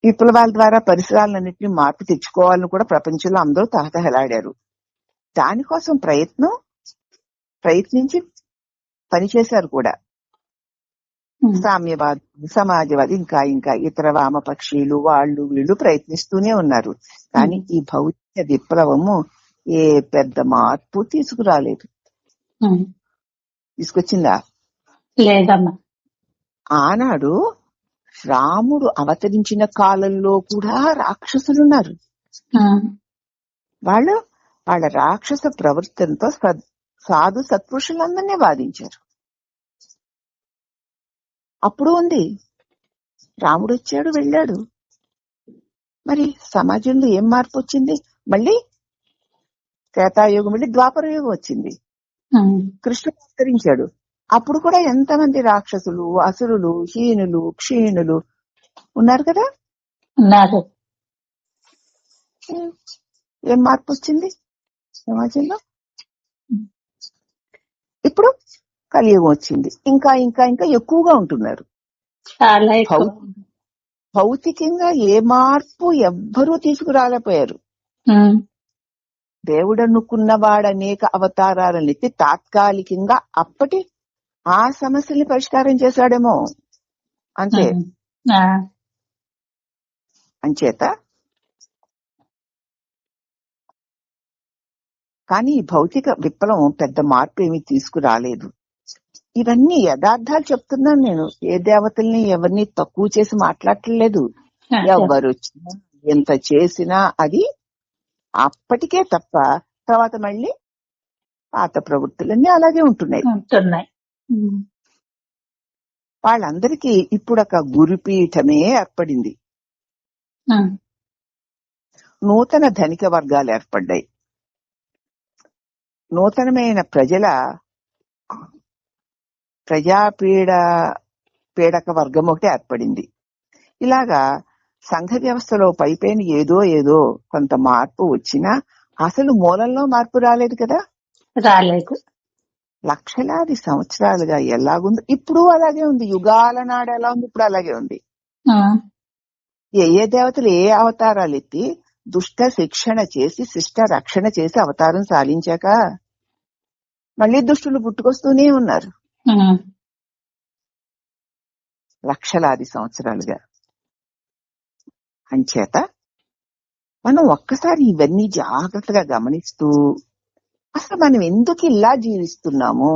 విప్లవాల ద్వారా పరిసరాలన్నింటినీ మార్పు తెచ్చుకోవాలని కూడా ప్రపంచంలో అందరూ తహతహలాడారు. దానికోసం ప్రయత్నించి పనిచేశారు కూడా. సామ్యవాదం, సమాజవాది, ఇంకా ఇంకా ఇతర వామపక్షీలు వాళ్ళు వీళ్ళు ప్రయత్నిస్తూనే ఉన్నారు. కానీ ఈ భౌతిక విప్లవము ఏ పెద్ద మార్పు తీసుకురాలేదు. తీసుకొచ్చిందా? లేదమ్మా. ఆనాడు రాముడు అవతరించిన కాలంలో కూడా రాక్షసులున్నారు. వాళ్ళ రాక్షస ప్రవర్తనతో సాధు సత్పురుషులందరినీ బాధించారు. అప్పుడు ఉంది, రాముడు వచ్చాడు వెళ్ళాడు. మరి సమాజంలో ఏం మార్పు వచ్చింది? మళ్ళీ త్రేతాయుగం వెళ్ళి ద్వాపర యుగం వచ్చింది. కృష్ణుడు అవతరించాడు. అప్పుడు కూడా ఎంతమంది రాక్షసులు, అసురులు, హీనులు, క్షీణులు ఉన్నారు కదా. ఉన్నారు. ఏం మార్పు వచ్చింది సమాజంలో? ఇప్పుడు కలియుగం వచ్చింది. ఇంకా ఇంకా ఇంకా ఎక్కువగా ఉంటున్నారు. భౌతికంగా ఏ మార్పు ఎవ్వరూ తీసుకురాలేకపోయారు. దేవుడనుకున్నవాడు అనేక అవతారాలను ఎత్తి తాత్కాలికంగా అప్పటి ఆ సమస్యల్ని పరిష్కారం చేశాడేమో అంతే. అంచేత కానీ ఈ భౌతిక విప్లవం పెద్ద మార్పు ఏమీ తీసుకురాలేదు. ఇవన్నీ యథార్థాలు చెప్తున్నాను నేను. ఏ దేవతల్ని ఎవరిని తక్కువ చేసి మాట్లాడట్లేదు. ఎవరు వచ్చినా ఎంత చేసినా అది అప్పటికే తప్ప తర్వాత మళ్ళీ పాత ప్రవృత్తులన్నీ అలాగే ఉంటున్నాయి. వాళ్ళందరికీ ఇప్పుడు ఒక గురుపీఠమే ఏర్పడింది. నూతన ధనిక వర్గాలు ఏర్పడ్డాయి. నూతనమైన పీడక వర్గం ఒకటి ఏర్పడింది. ఇలాగా సంఘ వ్యవస్థలో పైపైన ఏదో కొంత మార్పు వచ్చినా అసలు మూలంలో మార్పు రాలేదు కదా. రాలేదు. లక్షలాది సంవత్సరాలుగా ఎలాగుంది ఇప్పుడు అలాగే ఉంది. యుగాల నాడు ఎలా ఉంది ఇప్పుడు అలాగే ఉంది. ఏ దేవతలు ఏ అవతారాలు ఎత్తి దుష్ట శిక్షణ చేసి శిష్ట రక్షణ చేసి అవతారం సాధించాక మళ్ళీ దుష్టులు పుట్టుకొస్తూనే ఉన్నారు లక్షలాది సంవత్సరాలుగా. అంచేత మనం ఒక్కసారి ఇవన్నీ జాగ్రత్తగా గమనిస్తూ అసలు మనం ఎందుకు ఇలా జీవిస్తున్నాము,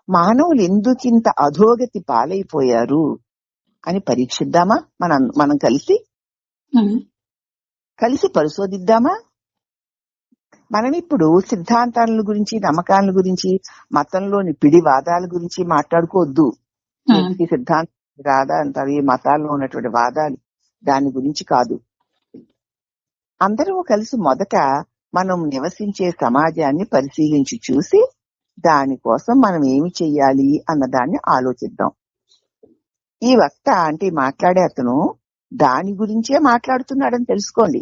మానవులు ఎందుకింత అధోగతి పాలైపోయారు అని పరీక్షిద్దామా? మనం కలిసి పరిశోధిద్దామా? మనం ఇప్పుడు సిద్ధాంతాల గురించి, నమ్మకాల గురించి, మతంలోని పిడివాదాల గురించి మాట్లాడుకోవద్దు. ఈ సిద్ధాంత రాదా అంటారు, ఈ మతాల్లో ఉన్నటువంటి వాదాలు, దాని గురించి కాదు. అందరూ కలిసి మొదట మనం నివసించే సమాజాన్ని పరిశీలించి చూసి దానికోసం మనం ఏమి చెయ్యాలి అన్నదాన్ని ఆలోచిద్దాం. ఈ వక్త అంటే మాట్లాడే అతను దాని గురించే మాట్లాడుతున్నాడని తెలుసుకోండి.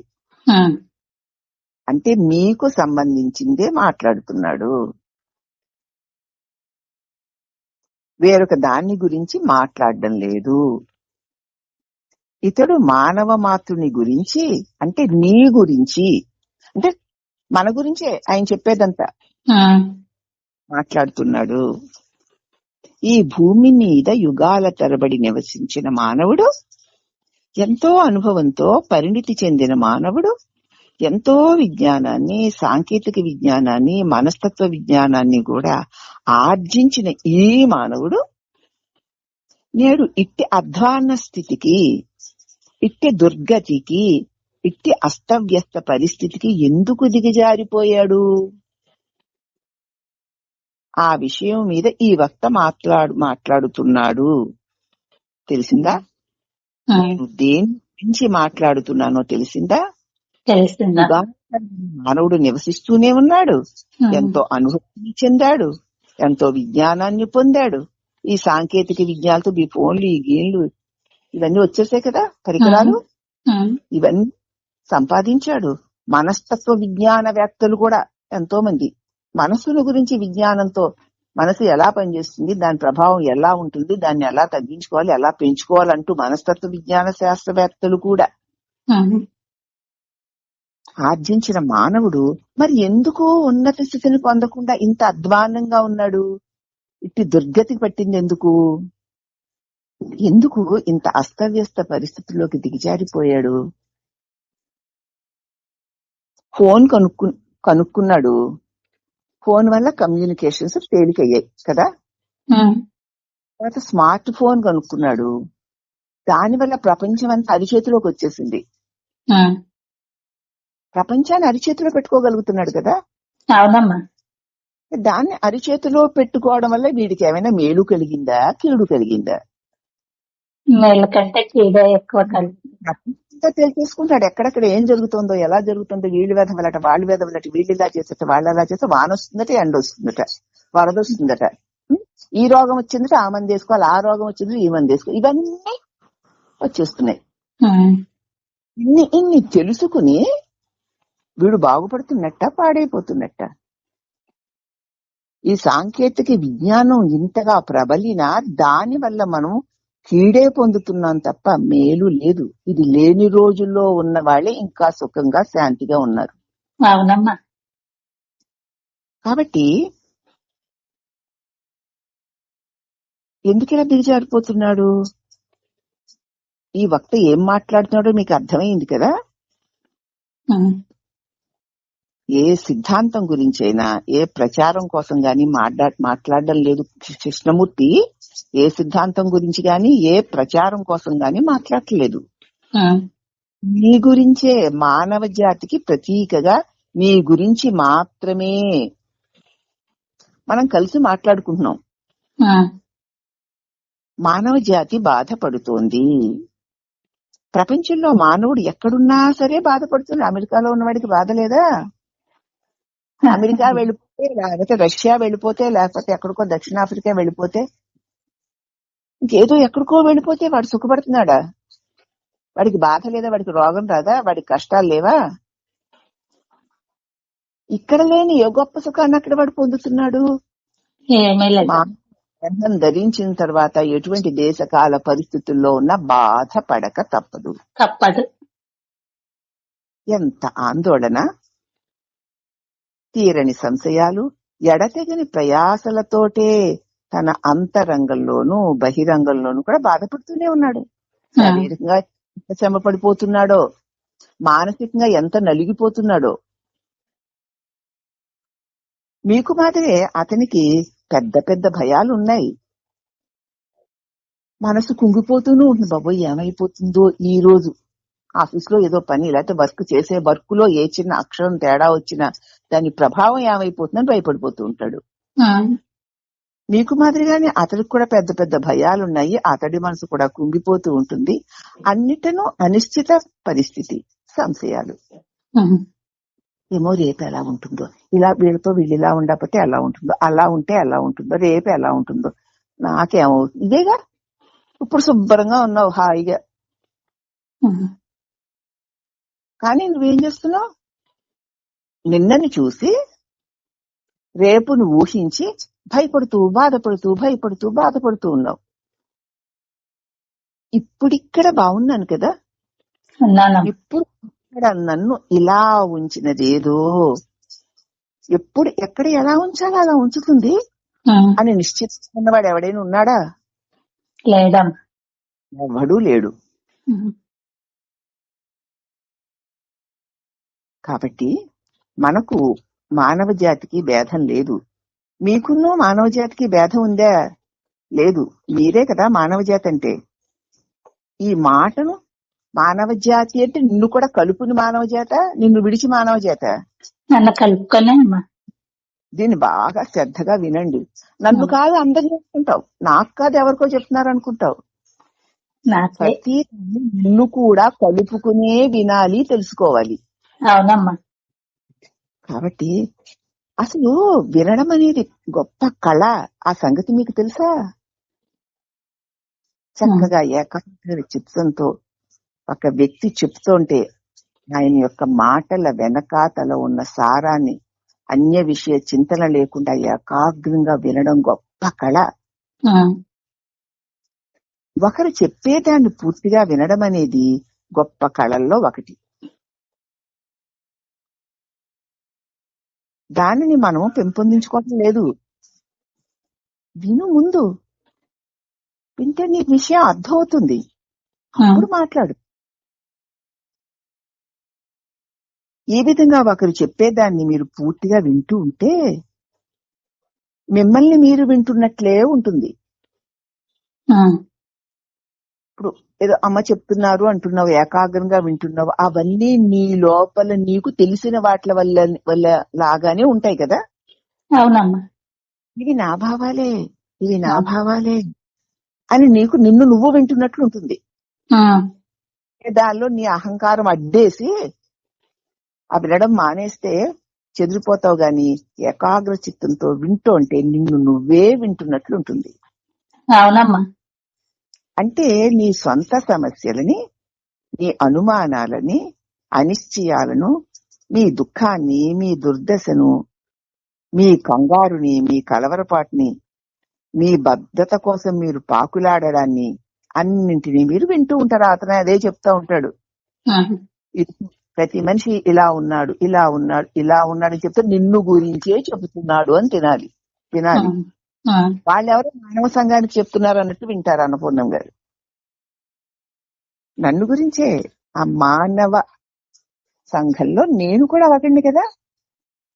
అంటే మీకు సంబంధించిందే మాట్లాడుతున్నాడు, వేరొక దాని గురించి మాట్లాడడం లేదు. ఇతడు మానవ మాతృని గురించి అంటే నీ గురించి అంటే మన గురించే ఆయన చెప్పేదంతా మాట్లాడుతున్నాడు. ఈ భూమి మీద యుగాల తరబడి నివసించిన మానవుడు, ఎంతో అనుభవంతో పరిణితి చెందిన మానవుడు, ఎంతో విజ్ఞానాన్ని, సాంకేతిక విజ్ఞానాన్ని, మనస్తత్వ విజ్ఞానాన్ని కూడా ఆర్జించిన ఈ మానవుడు నేడు ఇట్టి అధ్వాన్న స్థితికి, ఇట్టి దుర్గతికి, ఇట్టి అస్తవ్యస్త పరిస్థితికి ఎందుకు దిగజారిపోయాడు? ఆ విషయం మీద ఈ వక్త మాట్లాడుతున్నాడు. తెలిసిందా? నేను దేని గురించి మాట్లాడుతున్నానో తెలిసిందా? మానవుడు నివసిస్తూనే ఉన్నాడు, ఎంతో అనుభూతిని చెందాడు, ఎంతో విజ్ఞానాన్ని పొందాడు. ఈ సాంకేతిక విజ్ఞానాలతో ఈ ఫోన్లు, ఈ గేమ్లు ఇవన్నీ వచ్చేసాయి కదా, పరికరాలు, ఇవన్నీ సంపాదించాడు. మనస్తత్వ విజ్ఞానవేత్తలు కూడా ఎంతో మంది మనస్సుల గురించి విజ్ఞానంతో మనసు ఎలా పనిచేస్తుంది, దాని ప్రభావం ఎలా ఉంటుంది, దాన్ని ఎలా తగ్గించుకోవాలి, ఎలా పెంచుకోవాలంటూ మనస్తత్వ విజ్ఞాన శాస్త్రవేత్తలు కూడా ఆర్జించిన మానవుడు మరి ఎందుకు ఉన్నత స్థితిని పొందకుండా ఇంత అధ్వాన్నంగా ఉన్నాడు? ఇట్టి దుర్గతికి పట్టింది ఎందుకు? ఎందుకు ఇంత అస్తవ్యస్త పరిస్థితుల్లోకి దిగజారిపోయాడు? ఫోన్ కనుక్కున్నాడు. ఫోన్ వల్ల కమ్యూనికేషన్స్ తేలికయ్యాయి కదా. తర్వాత స్మార్ట్ ఫోన్ కనుక్కున్నాడు. దానివల్ల ప్రపంచం అంతా అరిచేతిలోకి వచ్చేసింది. ప్రపంచాన్ని అరిచేతిలో పెట్టుకోగలుగుతున్నాడు కదా. అవునమ్మా. దాన్ని అరిచేతిలో పెట్టుకోవడం వల్ల వీడికి ఏమైనా మేలు కలిగిందా, కీడు కలిగిందా? మేలు కంటే కీడే ఎక్కువ తెలిసేసుకుంటాడు ఎక్కడెక్కడ ఏం జరుగుతుందో, ఎలా జరుగుతుందో. వీళ్ళు వెధవలట, వాళ్ళు వెధవలట, వీళ్ళు ఇలా చేసేట, వాళ్ళు అలా చేస్తే వాన వస్తుందట, ఎండ వస్తుందట, వరద వస్తుందట, ఈ రోగం వచ్చిందట, ఆ మంది వేసుకోవాలి, ఆ రోగం వచ్చింది, ఈ మంది వేసుకోవాలి, ఇవన్నీ వచ్చేస్తున్నాయి. ఇన్ని తెలుసుకుని వీడు బాగుపడుతున్నట్ట, పాడైపోతున్నట్ట? ఈ సాంకేతిక విజ్ఞానం ఇంతగా ప్రబలినా దాని వల్ల మనం కీడే పొందుతున్నాం తప్ప మేలు లేదు. ఇది లేని రోజుల్లో ఉన్న వాళ్ళే ఇంకా సుఖంగా శాంతిగా ఉన్నారు. అవునమ్మా. కాబట్టి ఎందుకు ఇలా దిగజారిపోతున్నాడు? ఈ వక్త ఏం మాట్లాడుతున్నాడో మీకు అర్థమైంది కదా. ఏ సిద్ధాంతం గురించైనా, ఏ ప్రచారం కోసం గాని మాట్లాడడం లేదు కృష్ణమూర్తి. ఏ సిద్ధాంతం గురించి గాని, ఏ ప్రచారం కోసం గాని మాట్లాడలేదు. మీ గురించే, మానవ జాతికి ప్రతీకగా మీ గురించి మాత్రమే మనం కలిసి మాట్లాడుకుంటున్నాం. మానవ జాతి బాధపడుతోంది. ప్రపంచంలో మానవుడు ఎక్కడున్నా సరే బాధపడుతుంది. అమెరికాలో ఉన్నవాడికి బాధ లేదా? అమెరికా వెళ్ళిపోతే, లేకపోతే రష్యా వెళ్ళిపోతే, లేకపోతే ఎక్కడికో దక్షిణాఫ్రికా వెళ్ళిపోతే, ఇంకేదో ఎక్కడికో వెళ్ళిపోతే వాడు సుఖపడుతున్నాడా? వాడికి బాధ లేదా? వాడికి రోగం రాదా? వాడికి కష్టాలు లేవా? ఇక్కడ లేని ఏ గొప్ప సుఖాన్ని అక్కడ వాడు పొందుతున్నాడు? గంధం ధరించిన తర్వాత ఎటువంటి దేశకాల పరిస్థితుల్లో ఉన్న బాధపడక తప్పదు. ఎంత ఆందోళన, తీరని సంశయాలు, ఎడతెగని ప్రయాసలతోటే తన అంతరంగంలోనూ బహిరంగంలోనూ కూడా బాధపడుతూనే ఉన్నాడు. శారీరకంగా ఎంత శ్రమ పడిపోతున్నాడో, మానసికంగా ఎంత నలిగిపోతున్నాడో. మీకు మాత్రమే అతనికి పెద్ద పెద్ద భయాలు ఉన్నాయి. మనసు కుంగిపోతూనే ఉంటుంది. బాబోయ్ ఏమైపోతుందో ఈ రోజు ఆఫీస్ లో ఏదో పని, లేకపోతే వర్క్ చేసే వర్క్ లో ఏ చిన్న అక్షరం తేడా వచ్చినా దాని ప్రభావం ఏమైపోతుందని భయపడిపోతూ ఉంటాడు. మీకు మాదిరిగానే అతడికి కూడా పెద్ద పెద్ద భయాలున్నాయి. అతడి మనసు కూడా కుంగిపోతూ ఉంటుంది. అన్నిటను అనిశ్చిత పరిస్థితి, సంశయాలు. ఏమో రేపు ఎలా ఉంటుందో, ఇలా వీళ్ళతో వీళ్ళు ఇలా ఉండకపోతే ఎలా ఉంటుందో, అలా ఉంటే ఎలా ఉంటుందో, రేపు ఎలా ఉంటుందో, నాకేమో ఇదేగా. ఇప్పుడు శుభ్రంగా ఉన్నావు హాయిగా, కానీ నువ్వేం చేస్తున్నావు? నిన్నని చూసి రేపును ఊహించి భయపడుతూ బాధపడుతూ ఉన్నావు. ఇప్పుడిక్కడ బాగున్నాను కదా, ఇప్పుడు ఇక్కడ నన్ను ఇలా ఉంచినదేదో ఎప్పుడు ఎక్కడ ఎలా ఉంచాలో అలా ఉంచుతుంది అని నిశ్చితంగా ఉన్నవాడు ఎవడైనా ఉన్నాడా? ఎవడూ లేడు. కాబట్టి మనకు మానవ జాతికి భేదం లేదు. మీకున్నూ మానవ జాతికి భేదం ఉందా? లేదు. మీరే కదా మానవ జాతి అంటే. ఈ మాటను మానవ జాతి అంటే నిన్ను కూడా కలుపుని మానవ జాత, నిన్ను విడిచి మానవ జాత? నన్ను కలుపుకొనే. దీన్ని బాగా శ్రద్ధగా వినండి. నన్ను కాదు అందరు చెప్పుకుంటావు, నాకు కాదు ఎవరికో చెప్తున్నారు అనుకుంటావు. ప్రతి నిన్ను కూడా కలుపుకునే వినాలి, తెలుసుకోవాలి. అవునమ్మా. కాబట్టి అసలు వినడం అనేది గొప్ప కళ. ఆ సంగతి మీకు తెలుసా? చక్కగా ఏకాగ్ర చిత్తంతో ఒక వ్యక్తి చెప్తుంటే ఆయన యొక్క మాటల వెనకాతల ఉన్న సారాన్ని అన్య విషయ చింతన లేకుండా ఏకాగ్రంగా వినడం గొప్ప కళ. ఒకరు చెప్పేదాన్ని పూర్తిగా వినడం అనేది గొప్ప కళల్లో ఒకటి. దానిని మనం పెంపొందించుకోవడం లేదు. విను, ముందు వింటే నీకు విషయం అర్థమవుతుంది, అప్పుడు మాట్లాడు. ఈ విధంగా ఒకరు చెప్పేదాన్ని మీరు పూర్తిగా వింటూ ఉంటే మిమ్మల్ని మీరు వింటున్నట్లే ఉంటుంది. ఇప్పుడు ఏదో అమ్మ చెప్తున్నారు అంటున్నావు, ఏకాగ్రంగా వింటున్నావు, అవన్నీ నీ లోపల నీకు తెలిసిన వాటి వల్ల లాగానే ఉంటాయి కదా. అవునమ్మా. ఇవి నా భావాలే, ఇవి నా భావాలే అని నీకు నిన్ను నువ్వు వింటున్నట్లు ఉంటుంది. దానిలో నీ అహంకారం అడ్డేసి ఆ వినడం మానేస్తే చెదిరిపోతావు గాని ఏకాగ్ర చిత్తంతో వింటూ ఉంటే నిన్ను నువ్వే వింటున్నట్లు ఉంటుంది. అవునమ్మా. అంటే నీ సొంత సమస్యలని, నీ అనుమానాలని, అనిశ్చయాలను, మీ దుఃఖాన్ని, మీ దుర్దశను, మీ కంగారుని, మీ కలవరపాటుని, మీ బద్ధత కోసం మీరు పాకులాడడాన్ని అన్నింటినీ మీరు వింటూ ఉంటారు. అతను అదే చెప్తా ఉంటాడు, ప్రతి మనిషి ఇలా ఉన్నాడు, ఇలా ఉన్నాడు, ఇలా ఉన్నాడు అని చెప్తే నిన్ను గురించే చెబుతున్నాడు అని వినాలి. వాళ్ళెవరో మానవ సంఘానికి చెప్తున్నారు అన్నట్టు వింటారు అన్నపూర్ణం గారు. నన్ను గురించే, ఆ మానవ సంఘంలో నేను కూడా ఒకడిని కదా.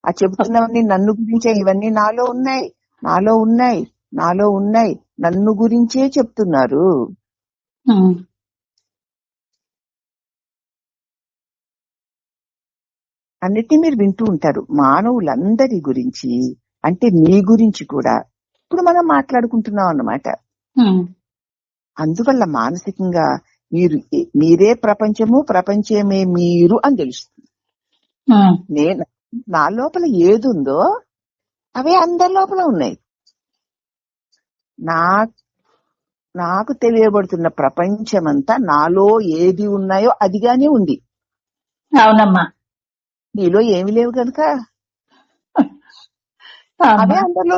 ఆ చెబుతున్నవన్నీ నన్ను గురించే, ఇవన్నీ నాలో ఉన్నాయి, నాలో ఉన్నాయి, నాలో ఉన్నాయి, నన్ను గురించే చెప్తున్నారు. అన్నిటినీ మీరు వింటూ ఉంటారు. మానవులందరి గురించి అంటే మీ గురించి కూడా ఇప్పుడు మనం మాట్లాడుకుంటున్నాం అన్నమాట. అందువల్ల మానసికంగా మీరే ప్రపంచము, ప్రపంచమే మీరు అని తెలుస్తుంది. నేను నా లోపల ఏదుందో అవే అందరి లోపల ఉన్నాయి. నాకు తెలియబడుతున్న ప్రపంచమంతా నాలో ఏది ఉన్నాయో అదిగానే ఉంది. అవునమ్మా. నీలో ఏమి లేవు కనుక అవే అందరిలో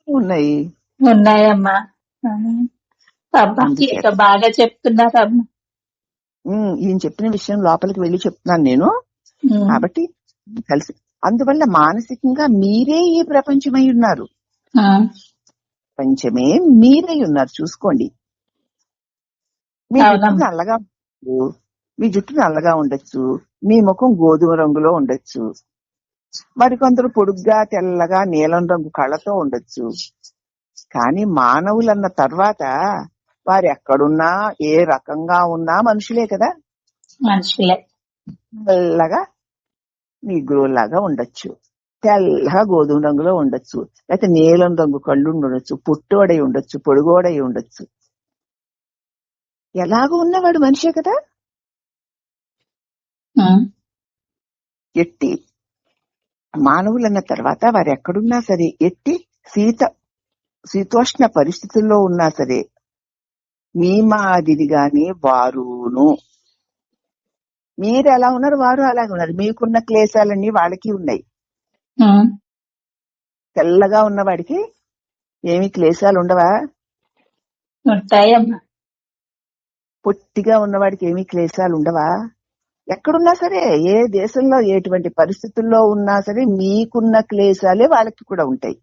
ఉన్నాయి. ఉన్నాయమ్మా. బాగా చెప్తున్నారమ్మా. ఈయన చెప్పిన విషయం లోపలికి వెళ్ళి చెప్తున్నాను నేను కాబట్టి కలిసి. అందువల్ల మానసికంగా మీరే ఈ ప్రపంచమై ఉన్నారు, ప్రపంచమే మీరై ఉన్నారు. చూసుకోండి, మీ జుట్టు నల్లగా ఉండొచ్చు, మీ ముఖం గోధుమ రంగులో ఉండొచ్చు, మరికొందరు పొడుగ్గా తెల్లగా నీలం రంగు కళ్ళతో ఉండొచ్చు. కానీ మానవులన్న తర్వాత వారు ఎక్కడున్నా ఏ రకంగా ఉన్నా మనుషులే కదా. మనుషులే. తెల్లగా నీగ్రోలాగా ఉండొచ్చు, తెల్లగా గోధుమ రంగులో ఉండొచ్చు, లేకపోతే నీలం రంగు కళ్ళు ఉండొచ్చు, పుట్టోడై ఉండొచ్చు, పొడుగోడై ఉండొచ్చు. ఎలాగో ఉన్నవాడు మనిషే కదా. ఎట్టి మానవులన్న తర్వాత వారు ఎక్కడున్నా సరే, ఎట్టి శీతోష్ణ పరిస్థితుల్లో ఉన్నా సరే మీ మాదిరిగానే వారును. మీరు ఎలా ఉన్నారు వారు అలాగే ఉన్నారు. మీకున్న క్లేశాలన్నీ వాళ్ళకి ఉన్నాయి. తెల్లగా ఉన్నవాడికి ఏమి క్లేశాలు ఉండవా? ఉంటాయమ్మా. పొట్టిగా ఉన్నవాడికి ఏమి క్లేశాలు ఉండవా? ఎక్కడున్నా సరే, ఏ దేశంలో ఎటువంటి పరిస్థితుల్లో ఉన్నా సరే మీకున్న క్లేశాలే వాళ్ళకి కూడా ఉంటాయి.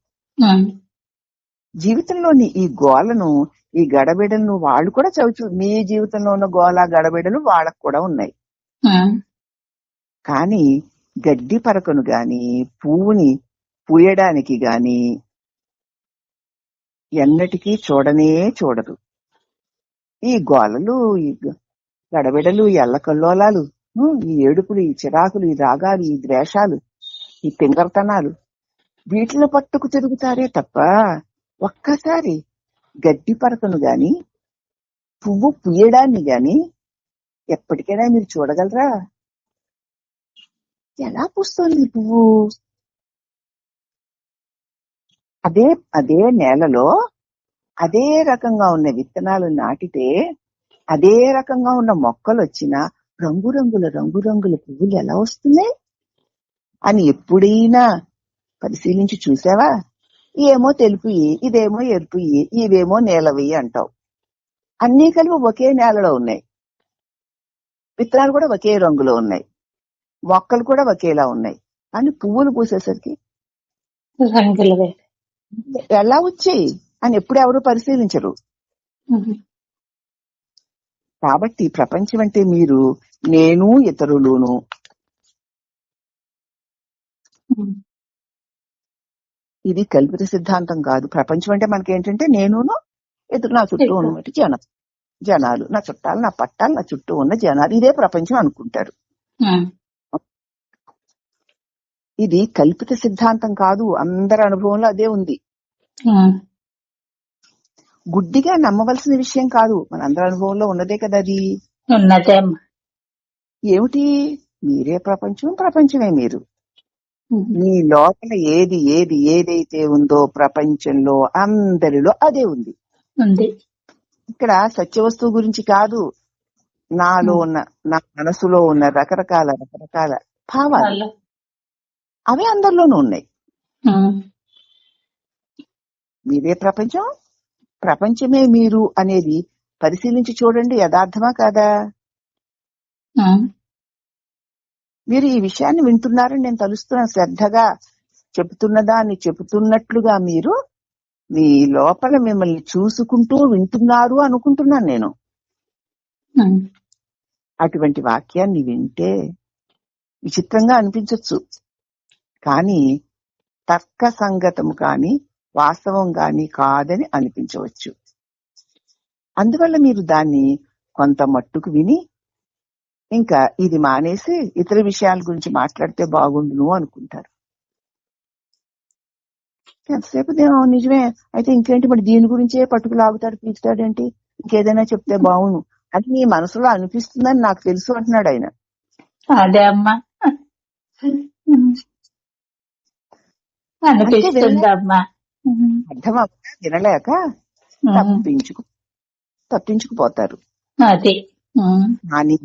జీవితంలోని ఈ గోలను, ఈ గడబిడలను వాళ్ళు కూడా చవచ్చు. మీ జీవితంలో ఉన్న గోల గడబిడలు వాళ్ళకు కూడా ఉన్నాయి. కానీ గడ్డి పరకను గాని పువ్వుని పూయడానికి గాని ఎన్నటికీ చూడనే చూడదు. ఈ గోలలు, ఈ గడబిడలు, ఈ అల్లకల్లోలాలు, ఈ ఏడుపులు, ఈ చిరాకులు, ఈ రాగాలు, ఈ ద్వేషాలు, ఈ తింగరతనాలు వీటిని పట్టుకు తిరుగుతారే తప్ప ఒక్కసారి గడ్డి పరకను గాని పువ్వు పూయడాన్ని గాని ఎప్పటికైనా మీరు చూడగలరా? ఎలా పూస్తుంది పువ్వు? అదే నేలలో అదే రకంగా ఉన్న విత్తనాలు నాటితే అదే రకంగా ఉన్న మొక్కలు వచ్చిన రంగురంగుల పువ్వులు ఎలా వస్తున్నాయి? అని ఎప్పుడైనా పరిశీలించి చూసావా? ఏమో తెలుపు ఇదేమో ఎరుపు ఇవేమో నేలవి అంటావు. అన్నీ కలిపి ఒకే నేలలో ఉన్నాయి. విత్తనాలు కూడా ఒకే రంగులో ఉన్నాయి, మొక్కలు కూడా ఒకేలా ఉన్నాయి. అని పువ్వులు పూసేసరికి రంగులు వేరు. ఎలా వచ్చాయి అని ఎప్పుడు ఎవరు పరిశీలించరు. కాబట్టి ప్రపంచం అంటే మీరు, నేను, ఇతరులును. ఇది కల్పిత సిద్ధాంతం కాదు. ప్రపంచం అంటే మనకేంటంటే నేనును, ఇతరులు, నా చుట్టూ ఉన్నటువంటి జనాలు, నా చుట్టాలు, నా పట్టాలు, నా చుట్టూ ఉన్న జనాలు, ఇదే ప్రపంచం అనుకుంటారు. ఇది కల్పిత సిద్ధాంతం కాదు, అందరి అనుభవంలో అదే ఉంది. గుడ్డిగా నమ్మవలసిన విషయం కాదు, మన అందరి అనుభవంలో ఉన్నదే కదా అది. ఏమిటి? మీరే ప్రపంచం, ప్రపంచమే మీరు. మీ లోపల ఏదైతే ఉందో ప్రపంచంలో అందరిలో అదే ఉంది. ఇక్కడ సత్య వస్తువు గురించి కాదు, నాలో ఉన్న, నా మనసులో ఉన్న రకరకాల భావాలు అవే అందరిలోనూ ఉన్నాయి. మీరే ప్రపంచం, ప్రపంచమే మీరు అనేది పరిశీలించి చూడండి, యథార్థమా కాదా? మీరు ఈ విషయాన్ని వింటున్నారని నేను తలుస్తున్నాను. శ్రద్ధగా చెబుతున్నదాన్ని చెబుతున్నట్లుగా మీరు మీ లోపల మిమ్మల్ని చూసుకుంటూ వింటున్నారు అనుకుంటున్నాను నేను. అటువంటి వాక్యాన్ని వింటే విచిత్రంగా అనిపించవచ్చు, కానీ తర్క సంగతము కాని వాస్తవం గాని కాదని అనిపించవచ్చు. అందువల్ల మీరు దాన్ని కొంత మట్టుకు విని ఇంకా ఇది మానేసి ఇతర విషయాల గురించి మాట్లాడితే బాగుండును అనుకుంటారు. ఎంతసేపు నిజమే అయితే ఇంకేంటి మరి దీని గురించే పట్టుకు లాగుతాడు, పీకుతాడేంటి, ఇంకేదైనా చెప్తే బాగుండు అని నీ మనసులో అనిపిస్తుందని నాకు తెలుసు అంటున్నాడు ఆయన. అదే అమ్మా, అర్థం వినలేక తప్పించుకుపోతారు. కానీ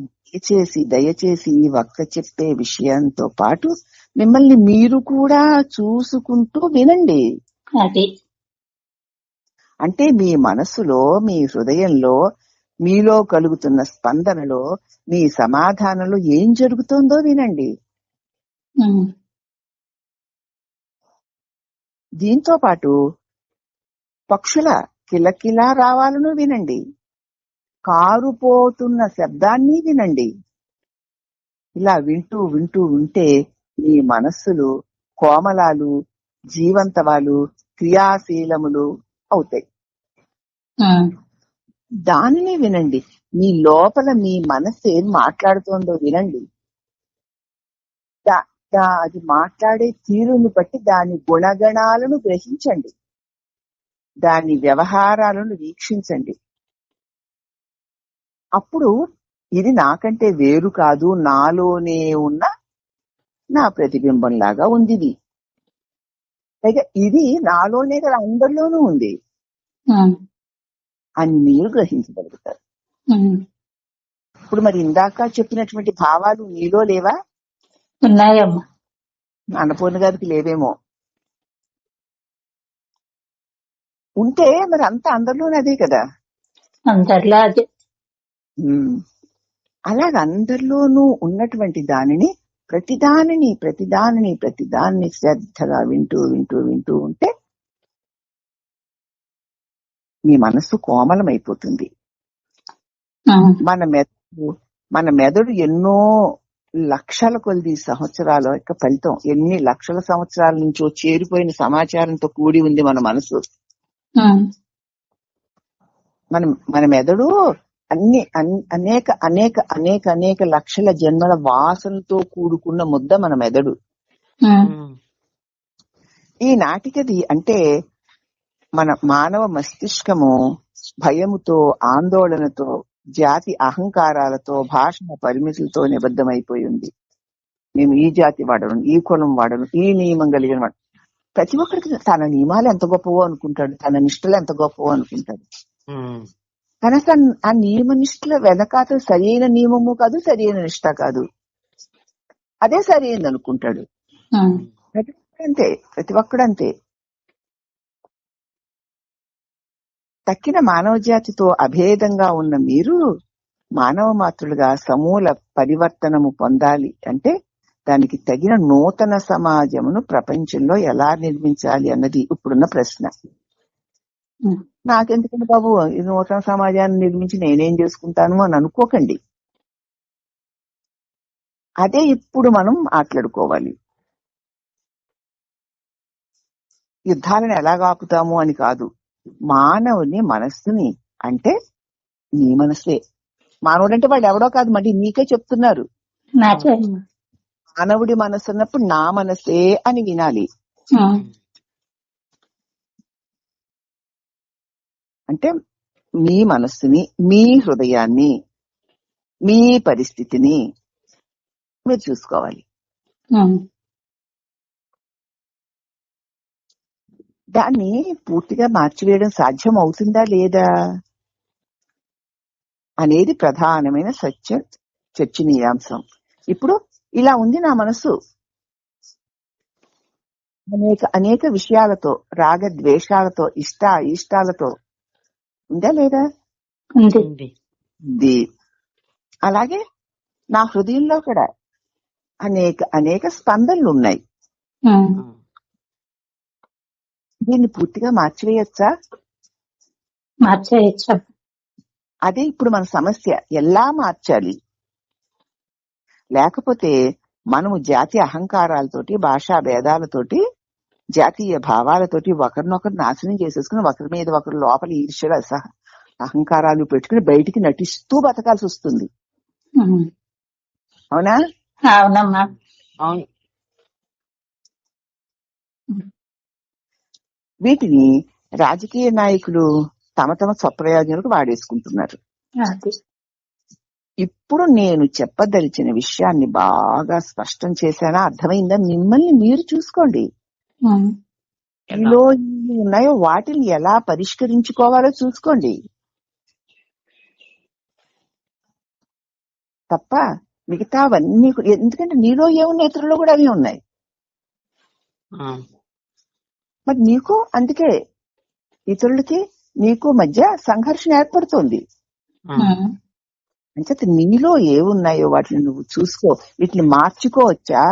దయచేసి ఈ వక్త చెప్పే విషయంతో పాటు మిమ్మల్ని మీరు కూడా చూసుకుంటూ వినండి. అంటే మీ మనస్సులో, మీ హృదయంలో, మీలో కలుగుతున్న స్పందనలో, మీ సమాధానంలో ఏం జరుగుతుందో వినండి. దీంతో పాటు పక్షుల కిలకిలా రావాలను వినండి, కారుపోతున్న శబ్దాన్ని వినండి. ఇలా వింటూ వింటూ ఉంటే మీ మనస్సులు కోమలాలు, జీవంతవాలు, క్రియాశీలములు అవుతాయి. దానిని వినండి. మీ లోపల మీ మనస్సు ఏం మాట్లాడుతోందో వినండి. అది మాట్లాడే తీరుని బట్టి దాని గుణగణాలను గ్రహించండి, దాని వ్యవహారాలను వీక్షించండి. అప్పుడు ఇది నాకంటే వేరు కాదు, నాలోనే ఉన్న నా ప్రతిబింబం లాగా ఉంది ఇది, పైగా ఇది నాలోనే కదా అందరిలోనూ ఉంది అని మీరు గ్రహించగలుగుతారు. ఇప్పుడు మరి ఇందాక చెప్పినటువంటి భావాలు నీలో లేవా? ఉన్నాయమ్మా. అన్నపూర్ణ గారికి లేవేమో. ఉంటే మరి అంతా అందరిలోనే అదే కదా. అందరిలో అదే. అలాగ అందరిలోనూ ఉన్నటువంటి దానిని ప్రతిదానిని శ్రద్ధగా వింటూ వింటూ వింటూ ఉంటే మీ మనస్సు కోమలమైపోతుంది. మన మెదడు ఎన్నో లక్షల కొద్ది సంవత్సరాల యొక్క ఫలితం. ఎన్ని లక్షల సంవత్సరాల నుంచో చేరిపోయిన సమాచారంతో కూడి ఉంది మన మనసు. మన మెదడు అనేక అనేక అనేక అనేక లక్షల జన్మల వాసనతో కూడుకున్న ముద్ద మన మెదడు. ఈ నాటికది అంటే మన మానవ మస్తిష్కము భయముతో, ఆందోళనతో, జాతి అహంకారాలతో, భాషణ పరిమితులతో నిబద్ధమైపోయి ఉంది. మేము ఈ జాతి వాడను, ఈ కులం వాడను, ఈ నియమం కలిగిన వాడు. ప్రతి ఒక్కరికి తన నియమాలు ఎంత గొప్పవో అనుకుంటాడు, తన నిష్ఠలు ఎంత గొప్పవో అనుకుంటాడు. కానీ అసలు ఆ నియమ నిష్ఠల వెనకాత సరైన నియమము కాదు, సరైన నిష్ఠ కాదు, అదే సరైనది అనుకుంటాడు. ప్రతి ఒక్కడంతే. తక్కిన మానవ జాతితో అభేదంగా ఉన్న మీరు మానవ మాతృలుగా సమూల పరివర్తనము పొందాలి అంటే దానికి తగిన నూతన సమాజమును ప్రపంచంలో ఎలా నిర్మించాలి అన్నది ఇప్పుడున్న ప్రశ్న. నాకెందుకంటే బాబు ఈ నూతన సమాజాన్ని నిర్మించి నేనేం చేసుకుంటాను అని అనుకోకండి. అదే ఇప్పుడు మనం మాట్లాడుకోవాలి. యుద్ధాలను ఎలా ఆపుతాము అని కాదు, మానవుని మనస్సుని, అంటే నీ మనసే. మానవుడు అంటే వాడు ఎవడో కాదు, మళ్ళీ నీకే చెప్తున్నారు. మానవుడి మనస్సు అన్నప్పుడు నా మనసే అని వినాలి. అంటే మీ మనస్సుని, మీ హృదయాన్ని, మీ పరిస్థితిని మీరు చూసుకోవాలి. దాన్ని పూర్తిగా మార్చివేయడం సాధ్యం అవుతుందా లేదా అనేది ప్రధానమైన చర్చనీయాంశం. ఇప్పుడు ఇలా ఉంది నా మనసు, అనేక విషయాలతో, రాగద్వేషాలతో, ఇష్టాలతో ఉందా లేదా? అలాగే నా హృదయంలో కూడా అనేక స్పందనలు ఉన్నాయి. దీన్ని పూర్తిగా మార్చివేయచ్చా? మార్చేయచ్చా? అదే ఇప్పుడు మన సమస్య. ఎలా మార్చాలి? లేకపోతే మనము జాతి అహంకారాలతోటి, భాషా భేదాలతోటి, జాతీయ భావాలతోటి ఒకరినొకరు నాశనం చేసేసుకుని ఒకరి మీద ఒకరు లోపల ఈర్ష్యలు, అహంకారాలు పెట్టుకుని బయటికి నటిస్తూ బతకాల్సి వస్తుంది. అవునా? అవునమ్మా. అవును. వీటిని రాజకీయ నాయకులు తమ స్వప్రయోజనాలకు వాడేసుకుంటున్నారు. ఇప్పుడు నేను చెప్పదలిచిన విషయాన్ని బాగా స్పష్టం చేశానా? అర్థమైందా? మిమ్మల్ని మీరు చూసుకోండి. మీలో ఉన్నాయో వాటిని ఎలా పరిష్కరించుకోవాలో చూసుకోండి తప్ప మిగతావన్నీ. ఎందుకంటే నీలో ఏమున్నాయి, ఇతరులో కూడా అవి ఉన్నాయి. మరి నీకు, అందుకే ఇతరులకి నీకు మధ్య సంఘర్షణ ఏర్పడుతుంది. అంటే నీలో ఏమున్నాయో వాటిని నువ్వు చూసుకో. వీటిని మార్చుకోవచ్చా,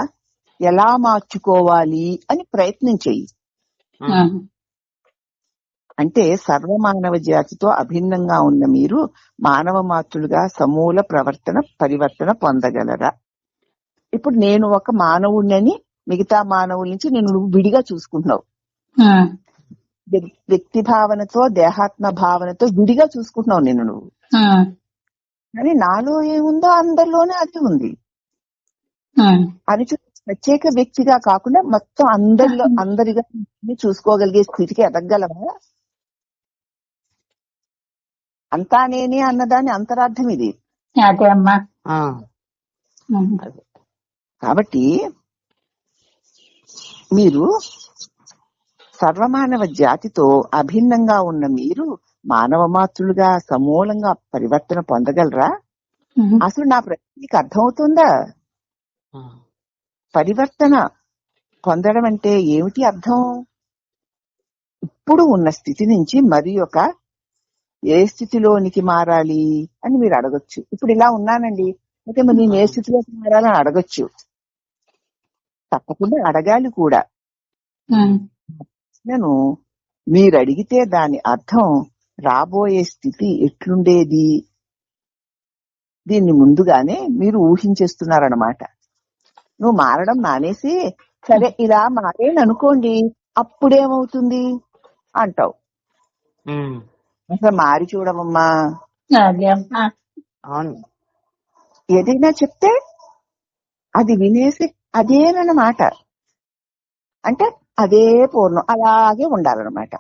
ఎలా మార్చుకోవాలి అని ప్రయత్నం చెయ్యి. అంటే సర్వమానవ జాతితో అభిన్నంగా ఉన్న మీరు మానవ మాతృలుగా సమూల పరివర్తన పొందగలరా? ఇప్పుడు నేను ఒక మానవుడిని, మిగతా మానవుల నుంచి నువ్వు విడిగా చూసుకుంటున్నావు. వ్యక్తి భావనతో, దేహాత్మ భావనతో విడిగా చూసుకుంటున్నావు నువ్వు. కానీ నాలో ఏముందో అందరిలోనే అది ఉంది అని ప్రత్యేక వ్యక్తిగా కాకుండా మొత్తం అందరిగా చూసుకోగలిగే స్థితికి ఎదగలవా? అంతా నేనే అన్నదాని అంతరార్థం ఇది. కాబట్టి మీరు సర్వమానవ జాతితో అభిన్నంగా ఉన్న మీరు మానవ మాతృలుగా సమూలంగా పరివర్తన పొందగలరా? అసలు నా ప్రశ్నకి అర్థమవుతుందా? పరివర్తన పొందడం అంటే ఏమిటి అర్థం? ఇప్పుడు ఉన్న స్థితి నుంచి మరి ఒక ఏ స్థితిలోనికి మారాలి అని మీరు అడగొచ్చు. ఇప్పుడు ఇలా ఉన్నానండి, అయితే మరి నేను ఏ స్థితిలోకి మారాలని అడగొచ్చు. తప్పకుండా అడగాలి కూడా. నేను మీరు అడిగితే దాని అర్థం రాబోయే స్థితి ఎట్లుండేది దీన్ని ముందుగానే మీరు ఊహించేస్తున్నారన్నమాట. నువ్వు మారడం మానేసి సరే ఇలా మారేననుకోండి, అప్పుడేమవుతుంది అంటావు. అసలు మారి చూడమమ్మా. ఏదైనా చెప్తే అది వినేసి అదేనమాట, అంటే అదే పూర్ణం అలాగే ఉండాలన్నమాట.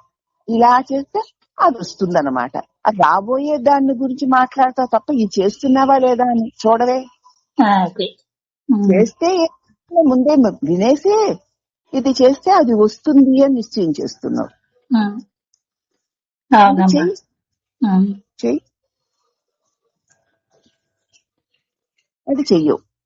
ఇలా చేస్తే అది వస్తుందన్నమాట. అది రాబోయే దాని గురించి మాట్లాడతావు తప్ప ఇది చేస్తున్నావా లేదా అని చూడవే. చేస్తే ముందే వినేసి ఇది చేస్తే అది వస్తుంది అని నిశ్చయం చేస్తున్నావు. చెయ్యి, అది చెయ్యవు.